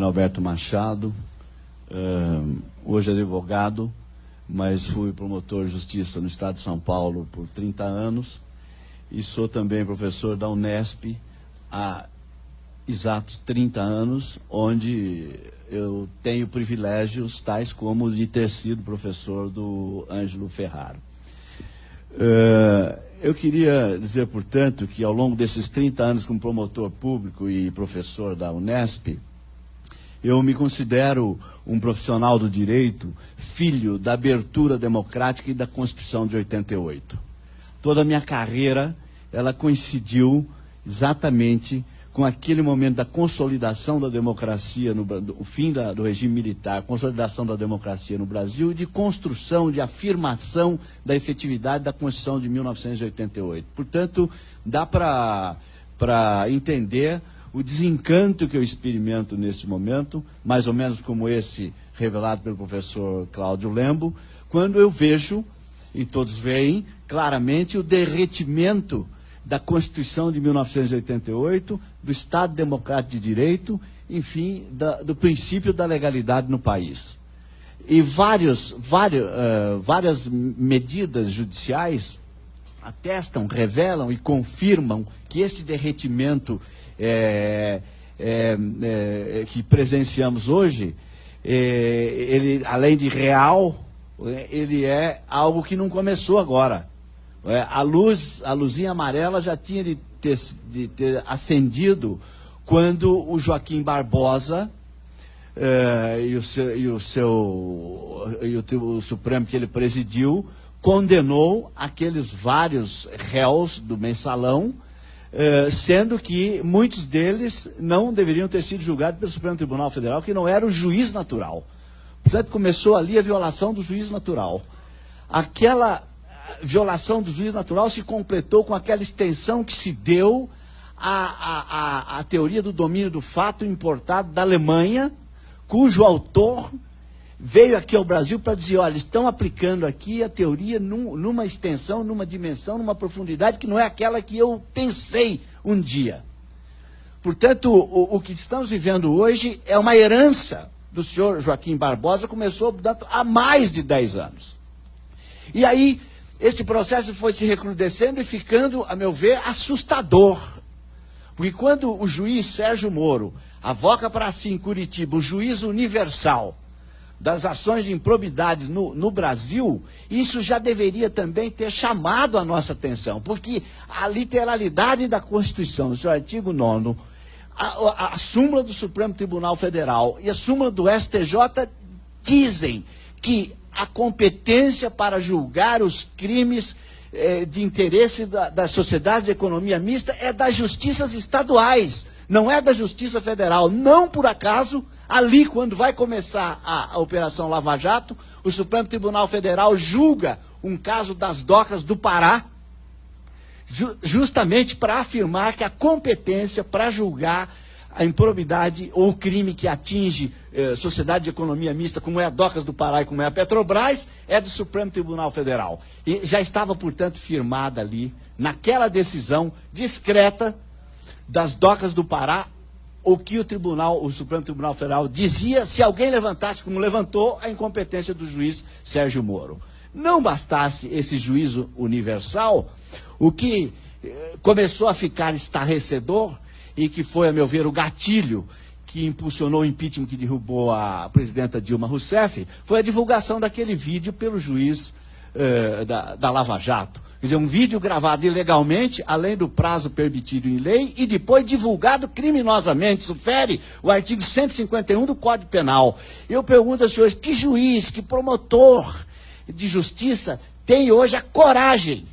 Alberto Machado, hoje advogado, mas fui promotor de justiça no estado de São Paulo por 30 anos e sou também professor da Unesp há exatos 30 anos, onde eu tenho privilégios tais como de ter sido professor do Ângelo Ferraro. Eu queria dizer, portanto, que ao longo desses 30 anos como promotor público e professor da Unesp, eu me considero um profissional do direito, filho da abertura democrática e da Constituição de 88. Toda a minha carreira, ela coincidiu exatamente com aquele momento da consolidação da democracia, o fim do regime militar, consolidação da democracia no Brasil e de construção, de afirmação da efetividade da Constituição de 1988. Portanto, dá para entender o desencanto que eu experimento neste momento, mais ou menos como esse revelado pelo professor Cláudio Lembo, quando eu vejo, e todos veem claramente, o derretimento da Constituição de 1988, do Estado Democrático de Direito, enfim, do princípio da legalidade no país. E várias medidas judiciais atestam, revelam e confirmam que este derretimento que presenciamos hoje, ele, além de real, ele é algo que não começou agora. A luzinha amarela já tinha de ter acendido quando o Joaquim Barbosa o Supremo que ele presidiu condenou aqueles vários réus do mensalão, sendo que muitos deles não deveriam ter sido julgados pelo Supremo Tribunal Federal, que não era o juiz natural. Portanto, começou ali a violação do juiz natural. Aquela violação do juiz natural se completou com aquela extensão que se deu à teoria do domínio do fato importado da Alemanha, cujo autor veio aqui ao Brasil para dizer, olha, estão aplicando aqui a teoria numa extensão, numa dimensão, numa profundidade que não é aquela que eu pensei um dia. Portanto, o que estamos vivendo hoje é uma herança do senhor Joaquim Barbosa, começou, portanto, há mais de 10 anos. E aí, este processo foi se recrudescendo e ficando, a meu ver, assustador. Porque quando o juiz Sérgio Moro avoca para si em Curitiba o juiz universal das ações de improbidades no Brasil, isso já deveria também ter chamado a nossa atenção, porque a literalidade da Constituição, no seu artigo 9º, a súmula do Supremo Tribunal Federal e a súmula do STJ dizem que a competência para julgar os crimes de interesse das sociedades de economia mista é das justiças estaduais, não é da Justiça Federal. Não por acaso, ali, quando vai começar a Operação Lava Jato, o Supremo Tribunal Federal julga um caso das docas do Pará, justamente para afirmar que a competência para julgar a improbidade ou o crime que atinge sociedade de economia mista, como é a Docas do Pará e como é a Petrobras, é do Supremo Tribunal Federal. E já estava, portanto, firmada ali, naquela decisão discreta das Docas do Pará, o que o Supremo Tribunal Federal dizia se alguém levantasse, como levantou, a incompetência do juiz Sérgio Moro. Não bastasse esse juízo universal, o que começou a ficar estarrecedor e que foi, a meu ver, o gatilho que impulsionou o impeachment que derrubou a presidenta Dilma Rousseff, foi a divulgação daquele vídeo pelo juiz da Lava Jato. Quer dizer, um vídeo gravado ilegalmente, além do prazo permitido em lei, e depois divulgado criminosamente. Isso fere o artigo 151 do Código Penal. Eu pergunto aos senhores, que juiz, que promotor de justiça tem hoje a coragem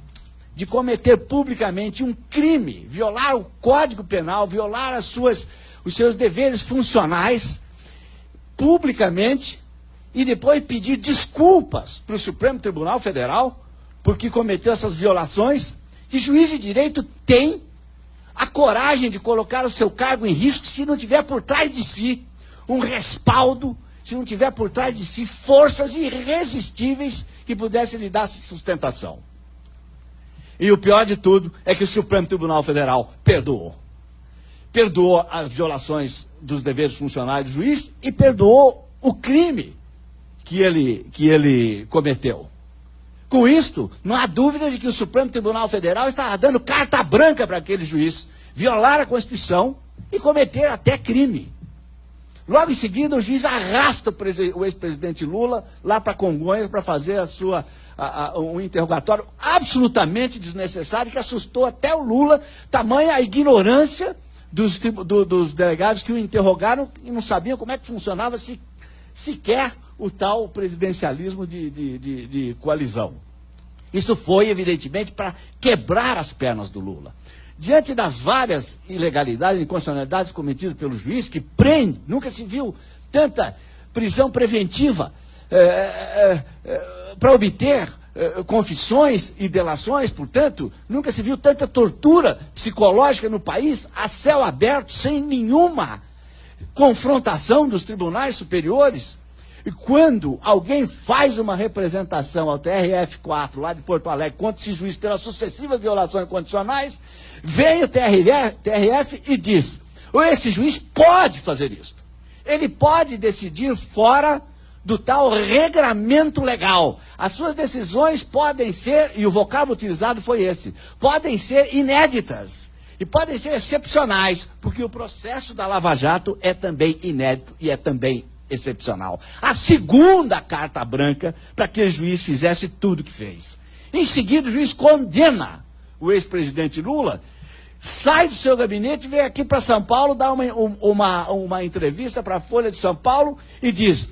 de cometer publicamente um crime, violar o Código Penal, violar os seus deveres funcionais, publicamente, e depois pedir desculpas para o Supremo Tribunal Federal, porque cometeu essas violações? Que juiz de direito tem a coragem de colocar o seu cargo em risco se não tiver por trás de si um respaldo, se não tiver por trás de si forças irresistíveis que pudessem lhe dar sustentação? E o pior de tudo é que o Supremo Tribunal Federal perdoou. perdoou as violações dos deveres funcionais do juiz e perdoou o crime que ele cometeu. Com isto, não há dúvida de que o Supremo Tribunal Federal estava dando carta branca para aquele juiz violar a Constituição e cometer até crime. Logo em seguida, o juiz arrasta o ex-presidente Lula lá para Congonhas para fazer um interrogatório absolutamente desnecessário que assustou até o Lula, tamanha a ignorância dos delegados que o interrogaram e não sabiam como é que funcionava sequer o tal presidencialismo de coalizão. Isso foi, evidentemente, para quebrar as pernas do Lula. Diante das várias ilegalidades e inconstitucionalidades cometidas pelo juiz, que prende, nunca se viu tanta prisão preventiva para obter confissões e delações, portanto, nunca se viu tanta tortura psicológica no país, a céu aberto, sem nenhuma confrontação dos tribunais superiores. E quando alguém faz uma representação ao TRF4, lá de Porto Alegre, contra esse juiz pelas sucessivas violações condicionais, vem o TRF e diz, esse juiz pode fazer isso. Ele pode decidir fora do tal regramento legal. As suas decisões podem ser, e o vocábulo utilizado foi esse, podem ser inéditas e podem ser excepcionais, porque o processo da Lava Jato é também inédito e é também excepcional. A segunda carta branca para que o juiz fizesse tudo o que fez. Em seguida, o juiz condena o ex-presidente Lula, sai do seu gabinete, vem aqui para São Paulo, dá uma entrevista para a Folha de São Paulo e diz: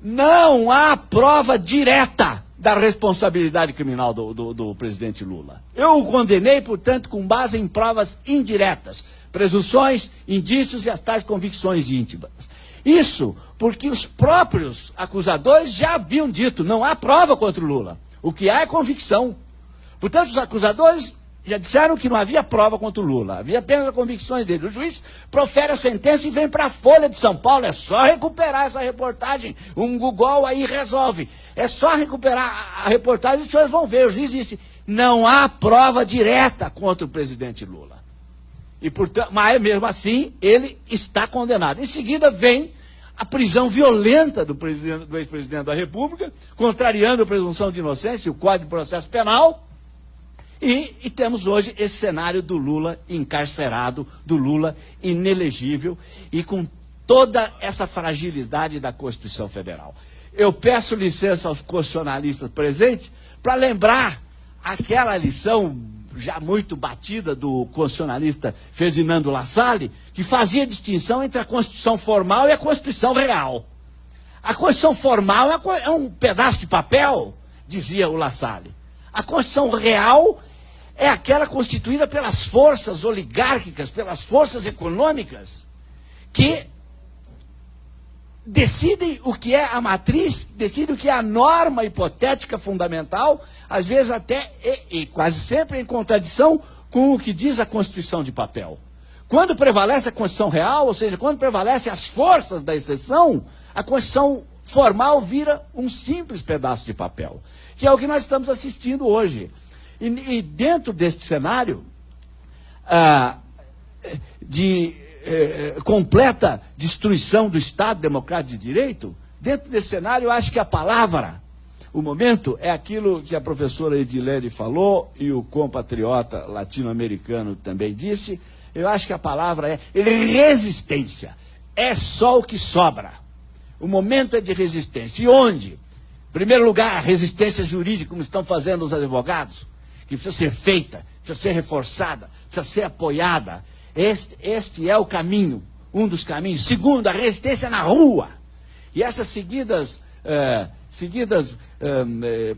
não há prova direta da responsabilidade criminal do presidente Lula. Eu o condenei, portanto, com base em provas indiretas, presunções, indícios e as tais convicções íntimas. Isso porque os próprios acusadores já haviam dito, não há prova contra o Lula. O que há é convicção. Portanto, os acusadores já disseram que não havia prova contra o Lula, havia apenas as convicções dele. O juiz profere a sentença e vem para a Folha de São Paulo. É só recuperar essa reportagem. Um Google aí resolve. É só recuperar a reportagem e os senhores vão ver. O juiz disse, não há prova direta contra o presidente Lula. E, portanto, mas mesmo assim, ele está condenado. Em seguida, vem a prisão violenta do ex-presidente da República, contrariando a presunção de inocência e o Código de Processo Penal. E temos hoje esse cenário do Lula encarcerado, do Lula inelegível e com toda essa fragilidade da Constituição Federal. Eu peço licença aos constitucionalistas presentes para lembrar aquela lição já muito batida do constitucionalista Ferdinando Lassalle, que fazia distinção entre a Constituição formal e a Constituição real. A Constituição formal é um pedaço de papel, dizia o Lassalle. A Constituição real é aquela constituída pelas forças oligárquicas, pelas forças econômicas, que decidem o que é a matriz, decidem o que é a norma hipotética fundamental, às vezes até, e quase sempre em contradição com o que diz a Constituição de papel. Quando prevalece a Constituição real, ou seja, quando prevalecem as forças da exceção, a Constituição formal vira um simples pedaço de papel, que é o que nós estamos assistindo hoje. E dentro deste cenário de completa destruição do Estado Democrático de Direito, dentro desse cenário eu acho que a palavra, o momento, é aquilo que a professora Edilene falou e o compatriota latino-americano também disse. Eu acho que a palavra é resistência. É só o que sobra. O momento é de resistência. E onde? Em primeiro lugar, a resistência jurídica, como estão fazendo os advogados, que precisa ser feita, precisa ser reforçada, precisa ser apoiada. Este é o caminho, um dos caminhos. Segundo, a resistência na rua. E essas seguidas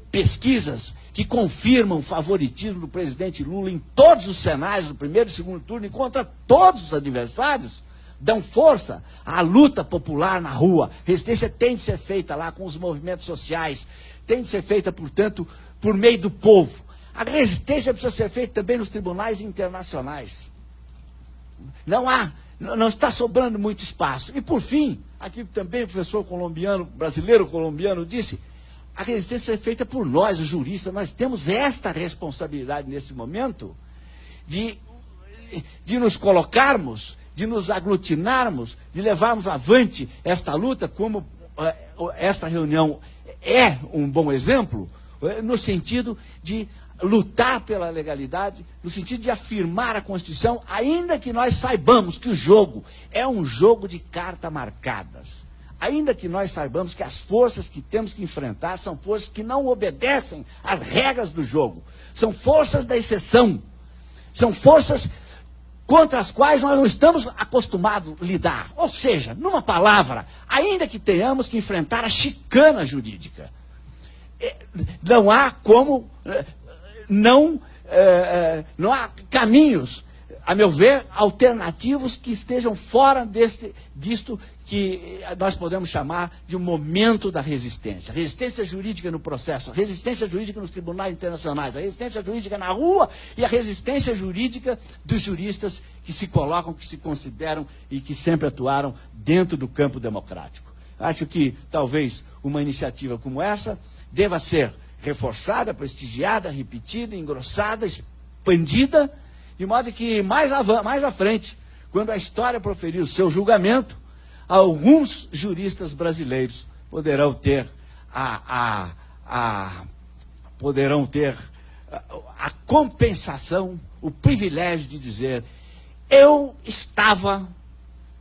pesquisas que confirmam o favoritismo do presidente Lula em todos os cenários, do primeiro e segundo turno, e contra todos os adversários, dão força à luta popular na rua. Resistência tem de ser feita lá com os movimentos sociais, tem de ser feita, portanto, por meio do povo. A resistência precisa ser feita também nos tribunais internacionais. Não está sobrando muito espaço. E, por fim, aqui também o professor brasileiro colombiano disse, a resistência é feita por nós, os juristas. Nós temos esta responsabilidade nesse momento de nos colocarmos, de nos aglutinarmos, de levarmos avante esta luta, como esta reunião é um bom exemplo, no sentido de lutar pela legalidade, no sentido de afirmar a Constituição, ainda que nós saibamos que o jogo é um jogo de cartas marcadas. Ainda que nós saibamos que as forças que temos que enfrentar são forças que não obedecem às regras do jogo. São forças da exceção. São forças contra as quais nós não estamos acostumados a lidar. Ou seja, numa palavra, ainda que tenhamos que enfrentar a chicana jurídica, não há como... Não há caminhos, a meu ver, alternativos que estejam fora disto que nós podemos chamar de um momento da resistência. Resistência jurídica no processo, resistência jurídica nos tribunais internacionais, a resistência jurídica na rua e a resistência jurídica dos juristas que se colocam, que se consideram e que sempre atuaram dentro do campo democrático. Acho que talvez uma iniciativa como essa deva ser reforçada, prestigiada, repetida, engrossada, expandida, de modo que mais à frente, quando a história proferir o seu julgamento, alguns juristas brasileiros poderão ter a compensação, o privilégio de dizer: eu estava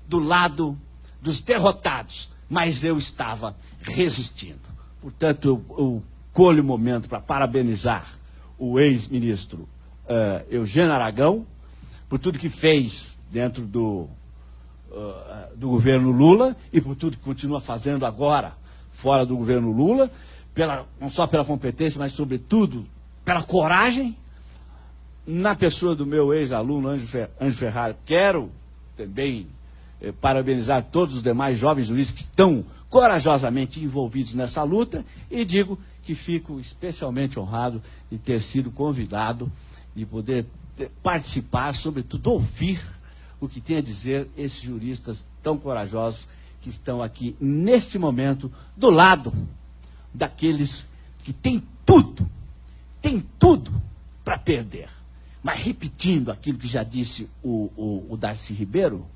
do lado dos derrotados, mas eu estava resistindo. Portanto, eu colho o momento para parabenizar o ex-ministro Eugênio Aragão por tudo que fez dentro do governo Lula e por tudo que continua fazendo agora fora do governo Lula, não só pela competência, mas sobretudo pela coragem, na pessoa do meu ex-aluno Anjo Ferrari. Quero também parabenizar todos os demais jovens juízes que estão corajosamente envolvidos nessa luta e digo que fico especialmente honrado de ter sido convidado e poder participar, sobretudo ouvir o que tem a dizer esses juristas tão corajosos que estão aqui neste momento do lado daqueles que têm tudo para perder. Mas repetindo aquilo que já disse o Darcy Ribeiro,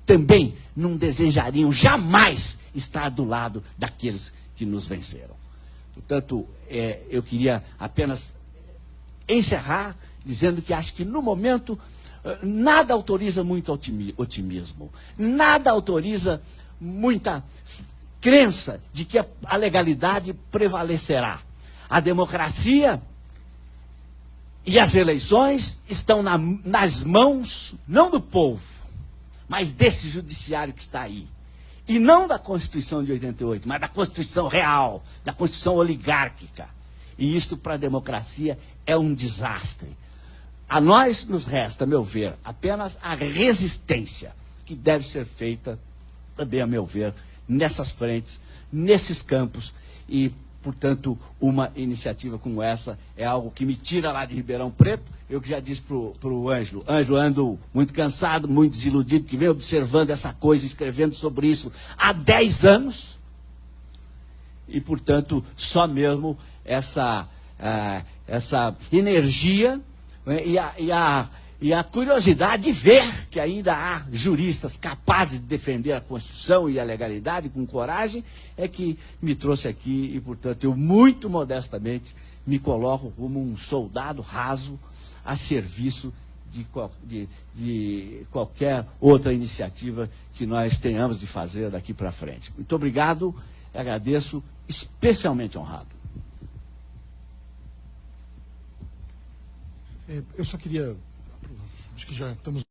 também não desejariam jamais estar do lado daqueles que nos venceram. Portanto, eu queria apenas encerrar dizendo que acho que no momento nada autoriza muito otimismo, nada autoriza muita crença de que a legalidade prevalecerá. A democracia e as eleições estão nas mãos, não do povo, mas desse judiciário que está aí. E não da Constituição de 88, mas da Constituição real, da Constituição oligárquica. E isto para a democracia é um desastre. A nós nos resta, a meu ver, apenas a resistência que deve ser feita, também a meu ver, nessas frentes, nesses campos e, portanto, uma iniciativa como essa é algo que me tira lá de Ribeirão Preto. Eu que já disse para o Ângelo, ando muito cansado, muito desiludido, que vem observando essa coisa, escrevendo sobre isso há 10 anos. E, portanto, só mesmo essa energia, né, e a curiosidade de ver que ainda há juristas capazes de defender a Constituição e a legalidade com coragem, é que me trouxe aqui e, portanto, eu muito modestamente me coloco como um soldado raso a serviço de qualquer outra iniciativa que nós tenhamos de fazer daqui para frente. Muito obrigado, agradeço, especialmente honrado. Eu só queria, acho que já estamos